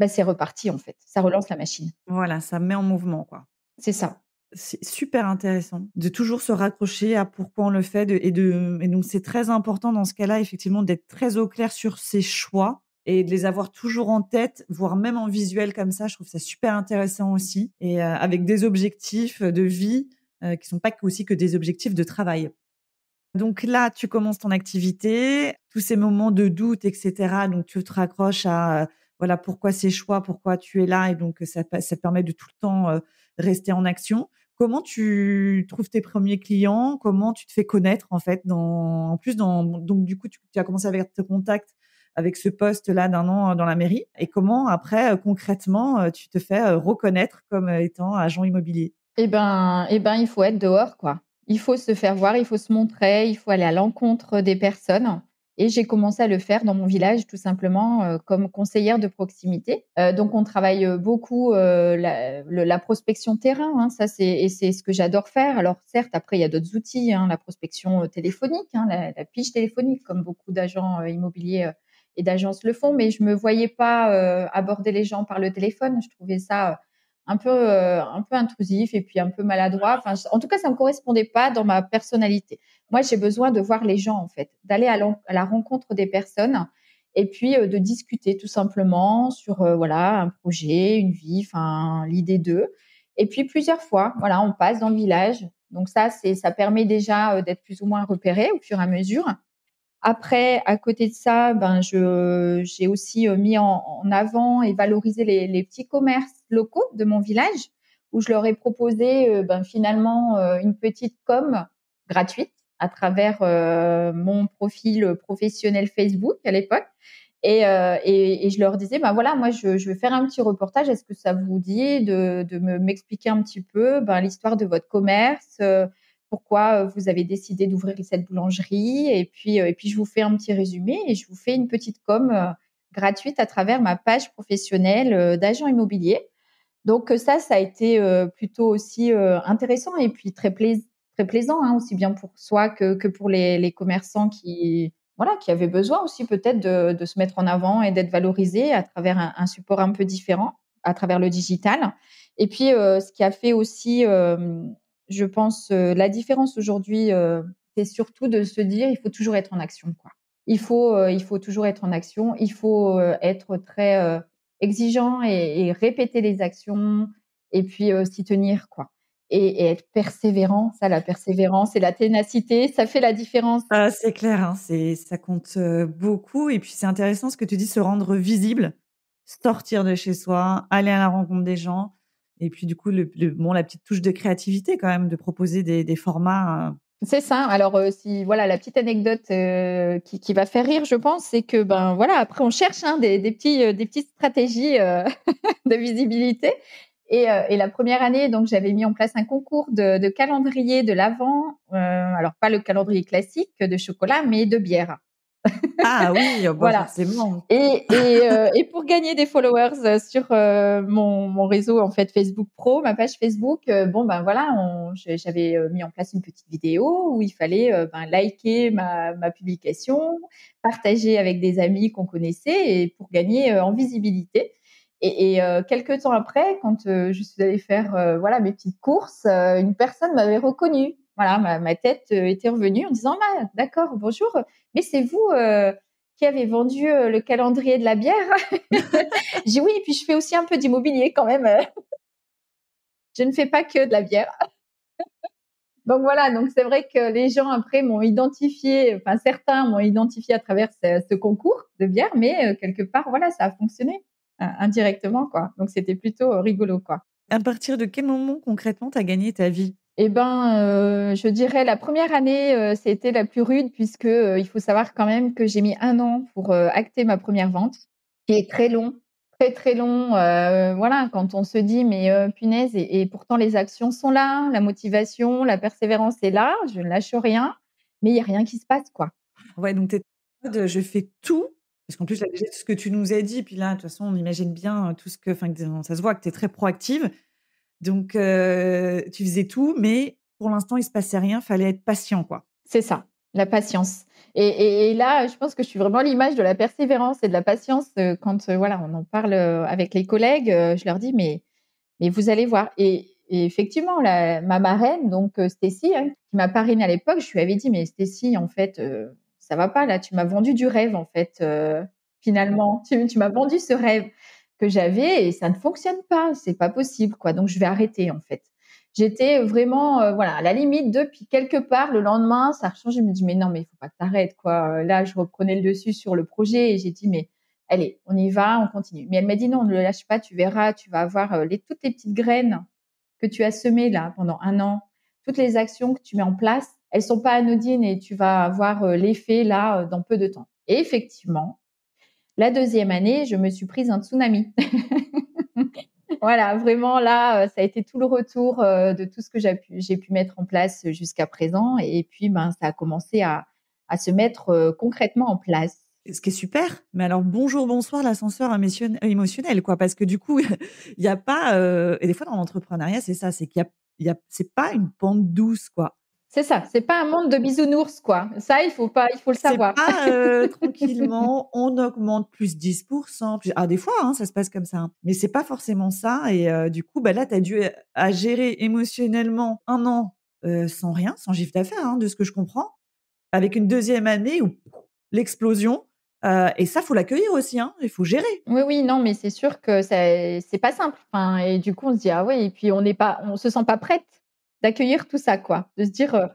c'est reparti en fait. Ça relance la machine. Voilà, ça met en mouvement, quoi. C'est ça. C'est super intéressant de toujours se raccrocher à pourquoi on le fait et donc c'est très important dans ce cas-là, effectivement, d'être très au clair sur ses choix et de les avoir toujours en tête, voire même en visuel comme ça. Je trouve ça super intéressant aussi et avec des objectifs de vie, qui sont pas aussi que des objectifs de travail. Donc là, tu commences ton activité, tous ces moments de doute et cetera, donc tu te raccroches à, voilà, pourquoi ces choix, pourquoi tu es là et donc ça te permet de tout le temps, rester en action. Comment tu trouves tes premiers clients? Comment tu te fais connaître en fait dans en plus dans donc du coup, tu as commencé avec tes contacts avec ce poste-là d'1 an dans la mairie et comment après, concrètement, tu te fais, reconnaître comme, étant agent immobilier? Il faut être dehors, quoi. Il faut se faire voir, il faut se montrer, il faut aller à l'encontre des personnes et j'ai commencé à le faire dans mon village tout simplement, comme conseillère de proximité. Donc on travaille, beaucoup, la prospection terrain, hein, ça c'est ce que j'adore faire. Alors certes, après il y a d'autres outils, hein, la prospection, téléphonique, hein, la fiche téléphonique comme beaucoup d'agents, immobiliers, et d'agences le font, mais je me voyais pas, aborder les gens par le téléphone. Je trouvais ça, un peu intrusif et puis un peu maladroit. Enfin, en tout cas, ça me correspondait pas dans ma personnalité. Moi, j'ai besoin de voir les gens, en fait, d'aller à la rencontre des personnes et puis de discuter tout simplement sur voilà un projet, une vie, enfin l'idée d'eux. Et puis plusieurs fois, voilà, on passe dans le village. Donc ça permet déjà d'être plus ou moins repéré au fur et à mesure. Après, à côté de ça, j'ai aussi mis en avant et valorisé les petits commerces locaux de mon village, où je leur ai proposé finalement une petite com gratuite à travers mon profil professionnel Facebook à l'époque. Et je leur disais, voilà, moi, je vais faire un petit reportage. Est-ce que ça vous dit de m'expliquer un petit peu l'histoire de votre commerce, pourquoi vous avez décidé d'ouvrir cette boulangerie et puis je vous fais un petit résumé et je vous fais une petite com gratuite à travers ma page professionnelle d'agent immobilier. Donc ça a été plutôt aussi intéressant et puis très plaisant, hein, aussi bien pour soi que pour les commerçants qui voilà qui avaient besoin aussi peut-être de se mettre en avant et d'être valorisés à travers un support un peu différent, à travers le digital. Et puis ce qui a fait aussi, je pense, la différence aujourd'hui, c'est surtout de se dire: «Il faut toujours être en action, quoi». Il faut toujours être en action, il faut, être très, exigeant et répéter les actions et puis, s'y tenir, quoi et être persévérant. Ça, la persévérance et la ténacité, ça fait la différence. Ah, c'est clair, hein, ça compte, beaucoup et puis c'est intéressant ce que tu dis, se rendre visible, sortir de chez soi, aller à la rencontre des gens et puis du coup la petite touche de créativité quand même, de proposer des formats, C'est ça. Alors, si voilà la petite anecdote, qui va faire rire, je pense, c'est que, voilà, après on cherche, hein, des petites stratégies, de visibilité et la première année, donc j'avais mis en place un concours de calendrier de l'Avent, alors pas le calendrier classique de chocolat, mais de bière. ah oui, bah, Voilà. forcément. Et pour gagner des followers, sur, mon réseau, en fait, Facebook pro, ma page Facebook, voilà, j'avais, mis en place une petite vidéo où il fallait, liker ma publication, partager avec des amis qu'on connaissait et pour gagner, en visibilité quelque temps après, quand, je suis allée faire, voilà, mes petites courses, une personne m'avait reconnue. Voilà, ma tête, était revenue en disant: «Ah d'accord, bonjour, mais c'est vous, qui avez vendu, le calendrier de la bière?» J'ai dit: «Oui, et puis je fais aussi un peu d'immobilier quand même, je ne fais pas que de la bière». Donc voilà, donc c'est vrai que les gens après m'ont identifiée, enfin certains m'ont identifiée à travers ce concours de bière, mais quelque part, voilà, ça a fonctionné, indirectement, quoi. Donc c'était plutôt, rigolo, quoi. À partir de quel moment concrètement tu as gagné ta vie? Je dirais la première année, c'était la plus rude puisque, il faut savoir quand même que j'ai mis 1 an pour, acter ma première vente, qui est très long, très, très long, voilà, quand on se dit: «Mais, punaise» et pourtant les actions sont là, la motivation, la persévérance est là, je ne lâche rien, mais il y a rien qui se passe, quoi. Ouais, donc tu es en mode, je fais tout Parce qu'en plus, là, déjà, tout ce que tu nous as dit, puis là, de toute façon, on imagine bien, tout ce que enfin, que ça se voit que tu es très proactive. Donc tu faisais tout, mais pour l'instant, il se passait rien, fallait être patient, quoi. C'est ça, la patience et là, je pense que je suis vraiment l'image de la persévérance et de la patience, quand, voilà, on en parle, avec les collègues, je leur dis: «Mais vous allez voir» et effectivement, ma marraine, donc Stécie, hein, qui m'a parrainée à l'époque, je lui avais dit: «Mais Stécie, en fait, ça va pas là, tu m'as vendu du rêve, en fait, finalement. Tu m'as vendu ce rêve que j'avais et ça ne fonctionne pas, c'est pas possible, quoi, donc je vais arrêter, en fait». J'étais vraiment, voilà, à la limite de puis quelque part, le lendemain, ça a rechangé. Je me dis: «Mais non, mais il faut pas que tu arrêtes, quoi». Là, je reprenais le dessus sur le projet et j'ai dit: «Mais allez, on y va, on continue». Mais elle m'a dit: «Non, ne le lâche pas, tu verras, tu vas avoir, toutes les petites graines que tu as semées là pendant 1 an, toutes les actions que tu mets en place, elles sont pas anodines et tu vas avoir, l'effet là, dans peu de temps». Et effectivement, la deuxième année, je me suis prise un tsunami. Voilà, vraiment là, ça a été tout le retour, de tout ce que j'ai pu mettre en place jusqu'à présent et puis, ben, ça a commencé à se mettre, concrètement en place. Et ce qui est super, mais alors bonjour, bonsoir l'ascenseur émotionnel, quoi. Parce que du coup, il y a pas, et des fois dans l'entrepreneuriat, c'est ça, c'est qu'il y a c'est pas une pente douce, quoi. C'est ça, c'est pas un monde de bisounours, quoi. Ça, il faut le C'est savoir. pas, tranquillement, on augmente plus 10 plus des fois, hein, ça se passe comme ça, hein, mais c'est pas forcément ça et du coup, bah, là, tu as dû, à gérer émotionnellement 1 an, sans rien, sans chiffre d'affaires, hein, de ce que je comprends, avec une deuxième année où l'explosion, et ça, faut l'accueillir aussi, hein, il faut gérer. Oui, oui, non, mais c'est sûr que c'est pas simple. Enfin et du coup, on se dit: «Ah ouais» et puis on se sent pas prête d'accueillir tout ça, quoi. De se dire,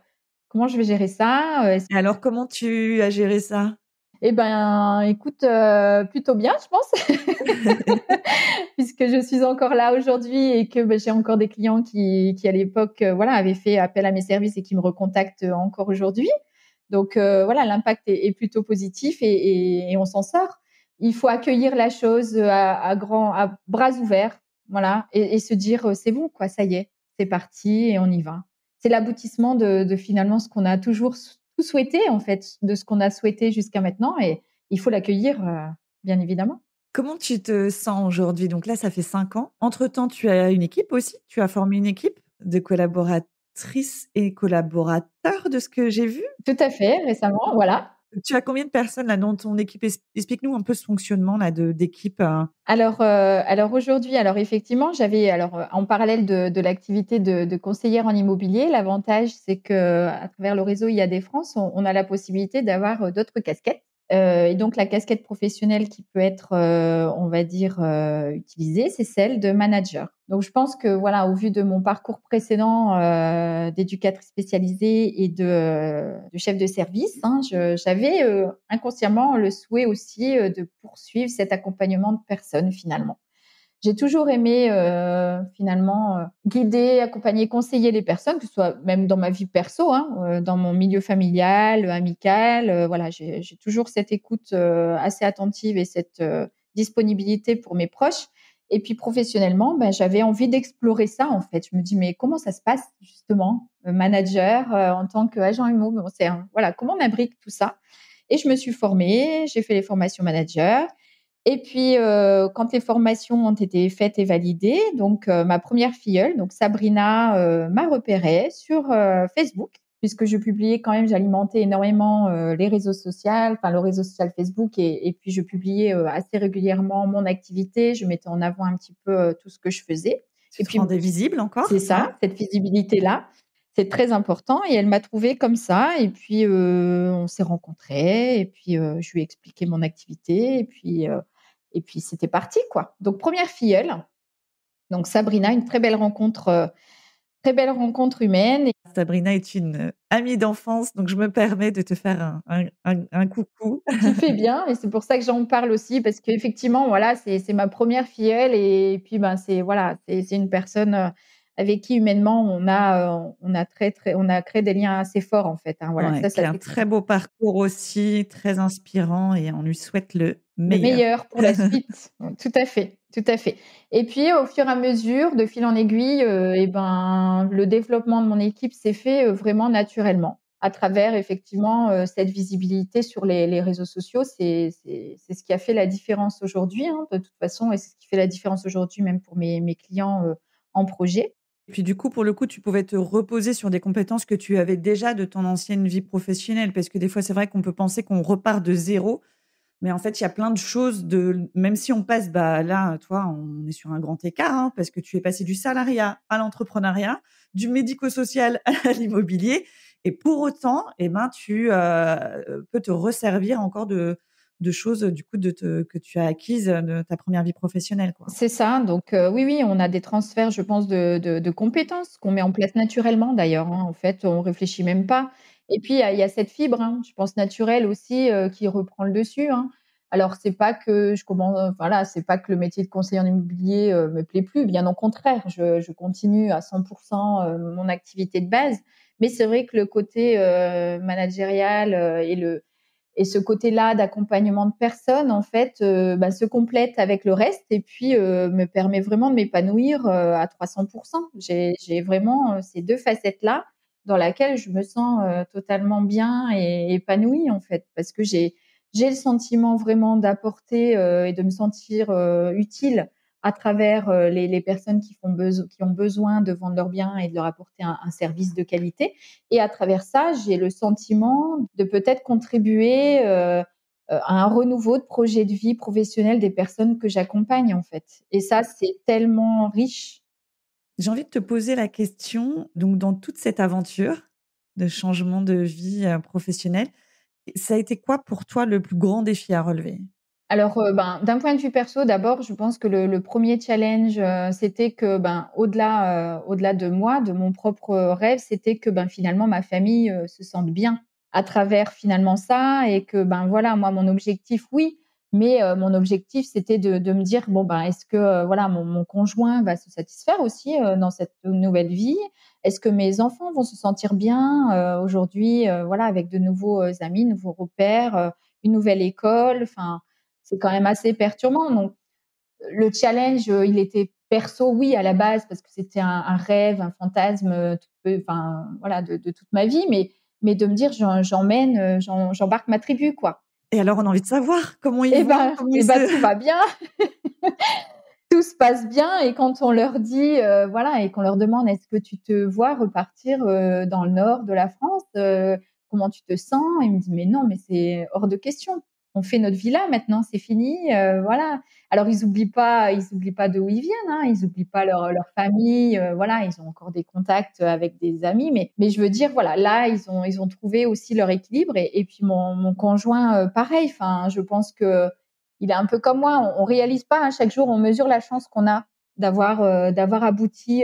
«Comment je vais gérer ça?» Est-ce Et alors comment tu as géré ça? Eh ben, écoute, plutôt bien, je pense. Puisque je suis encore là aujourd'hui et que, j'ai encore des clients qui à l'époque, voilà, avaient fait appel à mes services et qui me recontactent, encore aujourd'hui. Donc, voilà, l'impact est plutôt positif et on s'en sort. Il faut accueillir la chose, à bras ouverts, voilà et se dire, «C'est bon quoi, ça y est, c'est parti et on y va». C'est l'aboutissement de finalement ce qu'on a toujours tout souhaité en fait, de ce qu'on a souhaité jusqu'à maintenant et il faut l'accueillir, bien évidemment. Comment tu te sens aujourd'hui? Donc là, ça fait 5 ans. Entre-temps, tu as une équipe aussi? Tu as formé une équipe de collaboratrices et collaborateurs de ce que j'ai vu? Tout à fait, récemment, voilà. Tu as combien de personnes là dans ton équipe? Explique-nous un peu ce fonctionnement là d'équipe, Alors aujourd'hui, alors effectivement, j'avais alors, en parallèle de l'activité de conseillère en immobilier, l'avantage, c'est qu'à travers le réseau IAD France, on a la possibilité d'avoir, d'autres casquettes. Et donc la casquette professionnelle qui peut être, on va dire, utilisée, c'est celle de manager. Donc je pense que voilà, au vu de mon parcours précédent, d'éducatrice spécialisée et de chef de service, hein, j'avais, inconsciemment le souhait aussi, de poursuivre cet accompagnement de personnes finalement. J'ai toujours aimé, finalement, guider, accompagner, conseiller les personnes, que ce soit même dans ma vie perso, hein, dans mon milieu familial, amical, voilà, j'ai toujours cette écoute, assez attentive et cette, disponibilité pour mes proches et puis professionnellement, j'avais envie d'explorer ça, en fait. Je me dis: «Mais comment ça se passe justement, manager, en tant qu'agent immo?» Bon, c'est un voilà, comment on imbrique tout ça? Et je me suis formée, j'ai fait les formations manager et puis, quand les formations ont été faites et validées, donc ma première filleule, donc Sabrina, m'a repérée sur, Facebook, puisque je publiais quand même j'alimentais énormément, les réseaux social, enfin le réseau social Facebook et puis je publiais, assez régulièrement mon activité. Je mettais en avant un petit peu, tout ce que je faisais tu et te puis rendais visible encore, c'est c'est ça? ça, cette visibilité-là, c'est très important et elle m'a trouvée comme ça et puis, on s'est rencontrés et puis, je lui ai expliqué mon activité et puis c'était parti, quoi. Donc première filleule, donc Sabrina, une très belle rencontre humaine et Sabrina est une, amie d'enfance, donc je me permets de te faire un coucou. tu fais bien et c'est pour ça que j'en parle aussi parce qu'effectivement, voilà, c'est ma première filleule et puis, ben, c'est voilà, c'est une personne, avec qui humainement on a créé des liens assez forts, en fait, hein, voilà, Ouais, qui ça a un c'est clair. très beau parcours aussi, très inspirant et on lui souhaite le Le meilleur. meilleur pour la suite. Tout à fait, tout à fait. Et puis au fur et à mesure, de fil en aiguille, et ben, le développement de mon équipe s'est fait, vraiment naturellement. à travers effectivement, cette visibilité sur les réseaux sociaux. C'est ce qui a fait la différence aujourd'hui, hein, de toute façon et c'est ce qui fait la différence aujourd'hui même pour mes clients, en projet. Et puis du coup, pour le coup, tu pouvais te reposer sur des compétences que tu avais déjà de ton ancienne vie professionnelle. Parce que des fois, c'est vrai qu'on peut penser qu'on repart de zéro, mais en fait, il y a plein de choses de même si on passe, bah, là, toi, on est sur un grand écart, hein, parce que tu es passé du salariat à l'entrepreneuriat, du médico-social à l'immobilier et pour autant, eh ben, tu, peux te resservir encore de choses, du coup, que tu as acquises, de ta première vie professionnelle, quoi. C'est ça, donc oui, oui, on a des transferts, je pense, de compétences qu'on met en place naturellement d'ailleurs, hein. En fait, on réfléchit même pas et puis il y a cette fibre, hein, je pense naturelle aussi, qui reprend le dessus, hein. Alors c'est pas que voilà, c'est pas que le métier de conseiller en immobilier, me plaît plus, bien au contraire, je continue à 100 mon activité de base. Mais c'est vrai que le côté, managérial, et ce côté-là d'accompagnement de personnes, en fait, se complète avec le reste et puis, me permet vraiment de m'épanouir, à 300. J'ai vraiment, ces 2 facettes-là dans laquelle je me sens, totalement bien et épanouie, en fait. Parce que j'ai le sentiment vraiment d'apporter, et de me sentir, utile à travers, les personnes qui ont besoin de vendre leurs biens et de leur apporter un service de qualité. Et à travers ça, j'ai le sentiment de peut-être contribuer, à un renouveau de projet de vie professionnelle des personnes que j'accompagne, en fait. Et ça, c'est tellement riche. J'ai envie de te poser la question, donc dans toute cette aventure de changement de vie, professionnelle, ça a été quoi pour toi le plus grand défi à relever? Alors, d'un point de vue perso, d'abord, je pense que le 1er challenge, c'était que, au-delà de moi, de mon propre rêve, c'était que, finalement, ma famille, se sente bien à travers, finalement, ça et que, voilà, moi, mon objectif, oui, mais mon objectif, c'était de me dire: «Bon, est-ce que, voilà, mon conjoint va se satisfaire aussi, dans cette nouvelle vie? Est-ce que mes enfants vont se sentir bien, aujourd'hui, voilà, avec de nouveaux, amis, nouveaux repères, une nouvelle école?» Enfin, c'est quand même assez perturbant. Donc, le challenge, il était perso, oui, à la base, parce que c'était un rêve, un fantasme, voilà, de toute ma vie, mais de me dire, j'embarque ma tribu, quoi. Et alors, on a envie de savoir comment ils vont, comment ils se Tout va bien, tout se passe bien, et quand on leur dit, voilà, et qu'on leur demande: «Est-ce que tu te vois repartir, dans le nord de la France? Comment tu te sens?» Ils me disent: «Mais non, mais c'est hors de question. On fait notre vie là maintenant, c'est fini, voilà». Alors ils oublient pas d'où ils viennent, hein, ils oublient pas leur famille, voilà, ils ont encore des contacts avec des amis, mais je veux dire, voilà, là, ils ont trouvé aussi leur équilibre, et puis mon conjoint, pareil. Enfin, je pense que il est un peu comme moi, on réalise pas, hein, chaque jour, on mesure la chance qu'on a d'avoir abouti,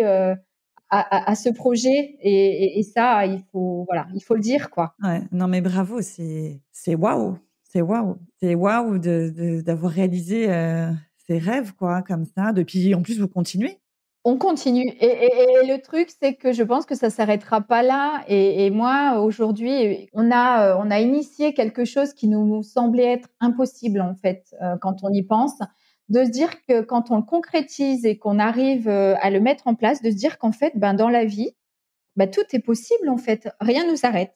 à ce projet, et ça, voilà, il faut le dire, quoi. ouais, non mais bravo, c'est waouh! C'est waouh! C'est waouh de d'avoir réalisé, ses rêves quoi, comme ça, depuis en plus vous continuez. On continue, et le truc, c'est que je pense que ça s'arrêtera pas là, et moi, aujourd'hui, on a initié quelque chose qui nous semblait être impossible, en fait, quand on y pense. De se dire que quand on le concrétise et qu'on arrive, à le mettre en place, de se dire qu'en fait, dans la vie, tout est possible, en fait. Rien nous arrête.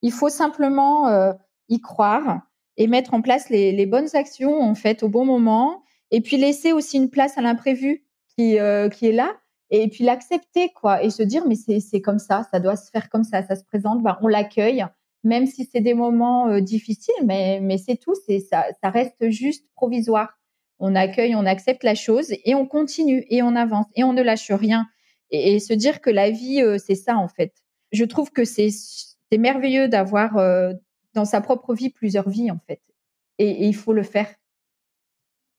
Il faut simplement, y croire et mettre en place les bonnes actions, en fait, au bon moment, et puis laisser aussi une place à l'imprévu qui est là, et puis l'accepter, quoi, et se dire: «Mais c'est comme ça doit se faire comme ça se présente, on l'accueille, même si c'est des moments, difficiles, mais c'est tout, ça reste juste provisoire». On accueille, on accepte la chose et on continue et on avance et on ne lâche rien, et se dire que la vie, c'est ça, en fait. Je trouve que c'est merveilleux d'avoir, dans sa propre vie, plusieurs vies, en fait, et il faut le faire.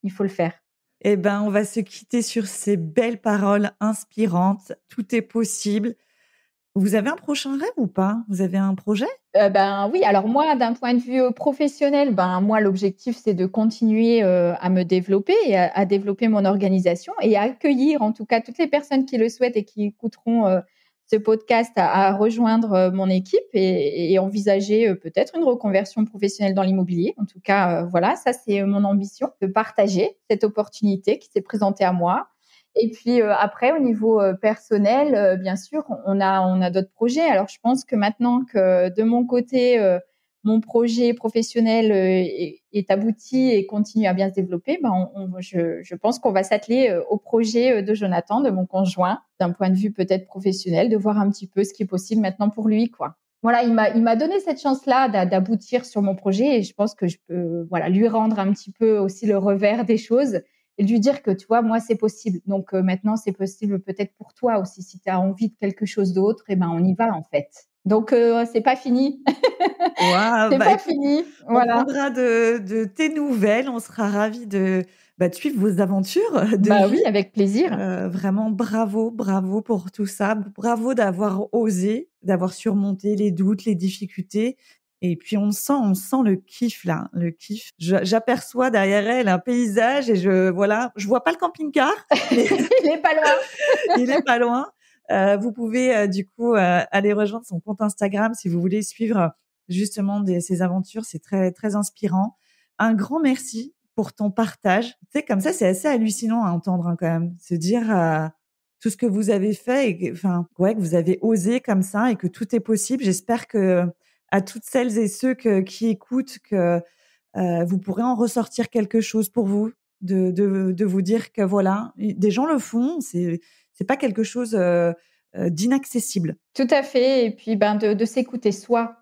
Il faut le faire. Eh ben, on va se quitter sur ces belles paroles inspirantes. Tout est possible. Vous avez un prochain rêve ou pas? Vous avez un projet? Oui, alors moi, d'un point de vue, professionnel, moi, l'objectif, c'est de continuer, à me développer et à développer mon organisation et à accueillir, en tout cas, toutes les personnes qui le souhaitent et qui écouteront, ce podcast à rejoindre, mon équipe, et envisager, peut-être une reconversion professionnelle dans l'immobilier. En tout cas, voilà, ça, c'est mon ambition, de partager cette opportunité qui s'est présentée à moi, Et puis après, au niveau personnel, bien sûr, on a d'autres projets. Alors, je pense que maintenant que de mon côté, mon projet professionnel est abouti et continue à bien se développer, je pense qu'on va s'atteler au projet de Jonathan, de mon conjoint, d'un point de vue peut-être professionnel, de voir un petit peu ce qui est possible maintenant pour lui, quoi. Voilà, il m'a donné cette chance-là d'aboutir sur mon projet et je pense que je peux, voilà, lui rendre un petit peu aussi le revers des choses et lui dire que, tu vois, moi, c'est possible. Donc, maintenant, c'est possible peut-être pour toi aussi. Si tu as envie de quelque chose d'autre, on y va, en fait. Donc, c'est pas fini. Waouh, C'est bah pas écoute, fini. on Voilà. prendra de tes nouvelles. On sera ravis de suivre vos aventures de Bah vie. oui, avec plaisir. Vraiment bravo, bravo pour tout ça. Bravo d'avoir osé, d'avoir surmonté les doutes, les difficultés et puis on sent le kiff là, le kiff. J'aperçois derrière elle un paysage et je vois pas le camping-car, mais Il est pas loin. il est pas loin. Vous pouvez du coup aller rejoindre son compte Instagram si vous voulez suivre justement ses aventures. C'est très très inspirant. Un grand merci pour ton partage. Tu sais, comme ça, c'est assez hallucinant à entendre quand même. Se dire tout ce que vous avez fait et enfin ouais que vous avez osé comme ça et que tout est possible. J'espère que à toutes celles et ceux qui écoutent que vous pourrez en ressortir quelque chose pour vous, de vous dire que voilà, des gens le font, c'est pas quelque chose d'inaccessible. Tout à fait. Et puis, de s'écouter soi.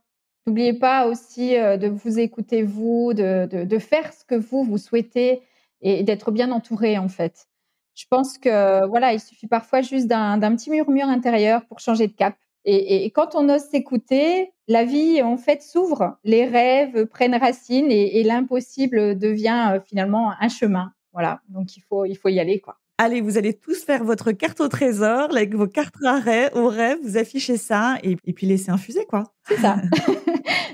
N'oubliez pas aussi de vous écouter vous, de faire ce que vous souhaitez et d'être bien entouré, en fait. Je pense que, voilà, il suffit parfois juste d'un petit murmure intérieur pour changer de cap. Et quand on ose s'écouter, la vie, en fait, s'ouvre. Les rêves prennent racine et l'impossible devient finalement un chemin. Voilà. Donc, il faut y aller, quoi. Allez, vous allez tous faire votre carte au trésor avec vos cartes au rêve, vous affichez ça et puis laissez infuser, quoi. C'est ça.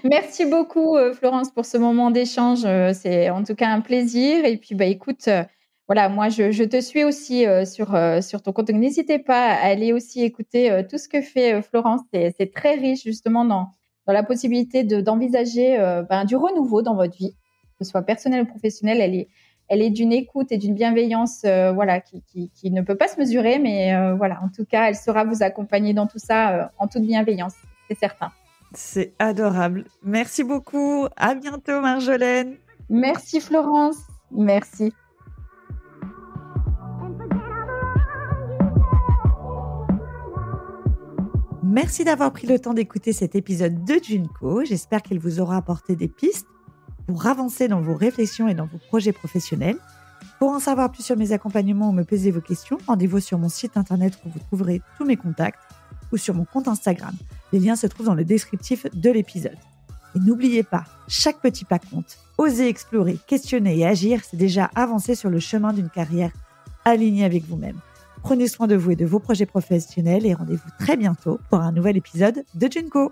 Merci beaucoup, Florence, pour ce moment d'échange. C'est en tout cas un plaisir. Et puis, écoute, voilà, moi, je te suis aussi sur ton compte. Donc, n'hésitez pas à aller aussi écouter tout ce que fait Florence. C'est très riche, justement, dans la possibilité d'envisager du renouveau dans votre vie, que ce soit personnel ou professionnel. Elle est d'une écoute et d'une bienveillance voilà, qui ne peut pas se mesurer. Mais voilà, en tout cas, elle saura vous accompagner dans tout ça en toute bienveillance, c'est certain. C'est adorable. Merci beaucoup. À bientôt, Marjolaine. Merci Florence. Merci. Merci d'avoir pris le temps d'écouter cet épisode de Junko. J'espère qu'il vous aura apporté des pistes pour avancer dans vos réflexions et dans vos projets professionnels. Pour en savoir plus sur mes accompagnements ou me poser vos questions, rendez-vous sur mon site internet où vous trouverez tous mes contacts ou sur mon compte Instagram. Les liens se trouvent dans le descriptif de l'épisode. Et n'oubliez pas, chaque petit pas compte. Osez explorer, questionner et agir, c'est déjà avancer sur le chemin d'une carrière alignée avec vous-même. Prenez soin de vous et de vos projets professionnels et rendez-vous très bientôt pour un nouvel épisode de Junko.